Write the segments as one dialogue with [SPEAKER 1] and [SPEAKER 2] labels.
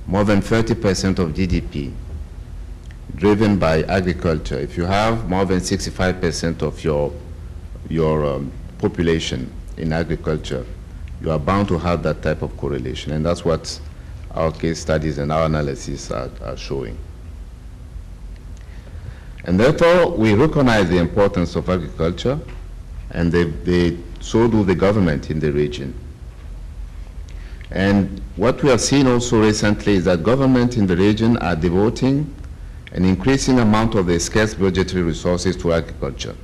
[SPEAKER 1] more than 30% of GDP driven by agriculture, if you have more than 65% of your population in agriculture, you are bound to have that type of correlation, and that's what our case studies and our analysis are showing. And therefore, we recognize the importance of agriculture, and so do the government in the region. And what we have seen also recently is that government in the region are devoting an increasing amount of their scarce budgetary resources to agriculture.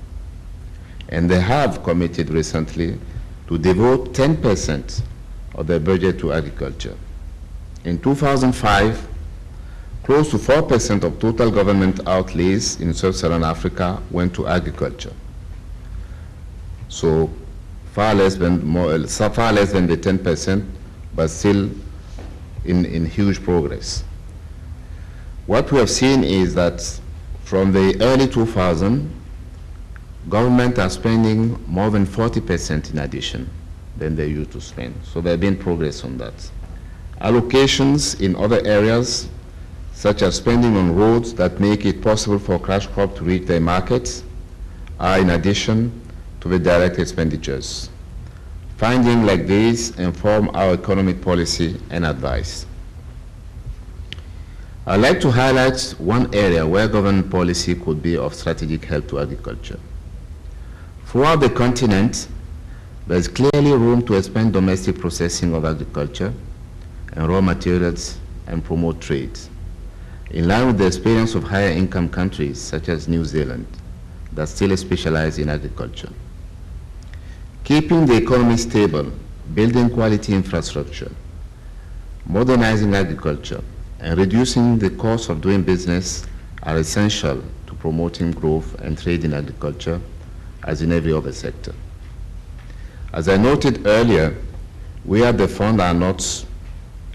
[SPEAKER 1] And they have committed recently to devote 10% of their budget to agriculture. In 2005, close to 4% of total government outlays in sub-Saharan Africa went to agriculture. So far less than the 10%, but still in huge progress. What we have seen is that from the early 2000s, government are spending more than 40% in addition than they used to spend. So there has been progress on that. Allocations in other areas, such as spending on roads that make it possible for cash crop to reach their markets, are in addition to the direct expenditures. Findings like these inform our economic policy and advice. I'd like to highlight one area where government policy could be of strategic help to agriculture. Throughout the continent, there is clearly room to expand domestic processing of agriculture and raw materials and promote trade, in line with the experience of higher income countries such as New Zealand that still specialize in agriculture. Keeping the economy stable, building quality infrastructure, modernizing agriculture, and reducing the cost of doing business are essential to promoting growth and trade in agriculture, as in every other sector. As I noted earlier, we at the fund are not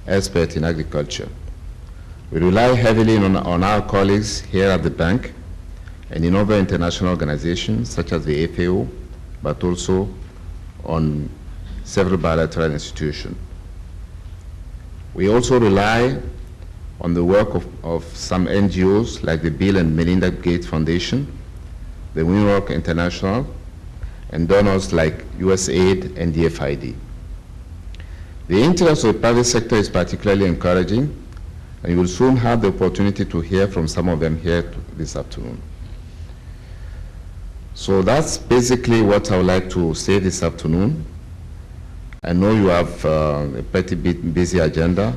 [SPEAKER 1] experts in agriculture. We rely heavily on our colleagues here at the bank and in other international organizations such as the FAO, but also on several bilateral institutions. We also rely on the work of some NGOs like the Bill and Melinda Gates Foundation, the Winrock International, and donors like USAID and the FID. The interest of the private sector is particularly encouraging, and you will soon have the opportunity to hear from some of them here this afternoon. So that's basically what I would like to say this afternoon. I know you have a pretty busy agenda,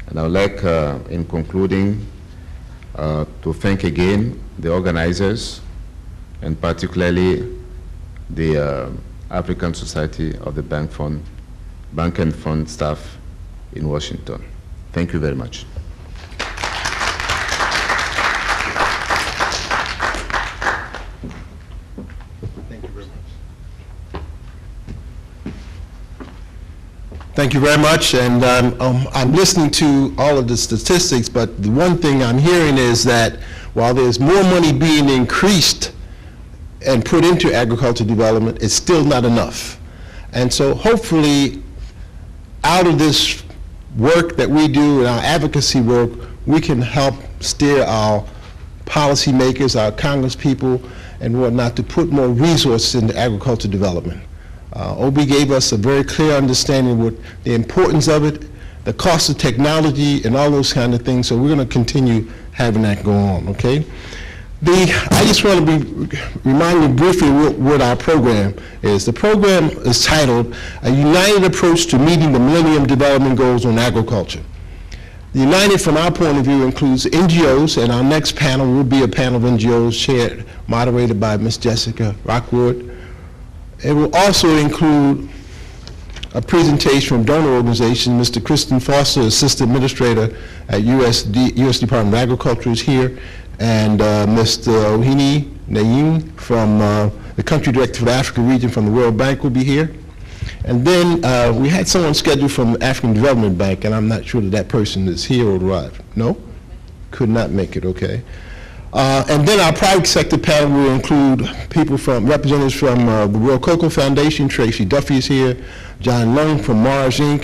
[SPEAKER 1] and I would like, in concluding, to thank again the organizers, and particularly the African Society of the Bank and Fund staff in Washington. Thank you very much.
[SPEAKER 2] Thank you very much, and I'm listening to all of the statistics, but the one thing I'm hearing is that while there's more money being increased and put into agricultural development, it's still not enough. And so hopefully out of this work that we do and our advocacy work, we can help steer our policymakers, our congresspeople and whatnot to put more resources into agricultural development. OB gave us a very clear understanding of what the importance of it, the cost of technology, and all those kind of things. So we're going to continue having that go on, okay? I just want to remind you briefly what our program is. The program is titled A United Approach to Meeting the Millennium Development Goals on Agriculture. The United, from our point of view, includes NGOs, and our next panel will be a panel of NGOs moderated by Ms. Jessica Rockwood. It will also include a presentation from donor organization. Mr. Kristen Foster, Assistant Administrator at U.S. Department of Agriculture is here, and Mr. Ohini Naim from the Country Director for the Africa region from the World Bank will be here. And then we had someone scheduled from the African Development Bank, and I'm not sure that person is here or arrived. No? Could not make it, okay. And then our private sector panel will include people representatives from the World Cocoa Foundation. Tracy Duffy is here. John Lung from Mars Inc.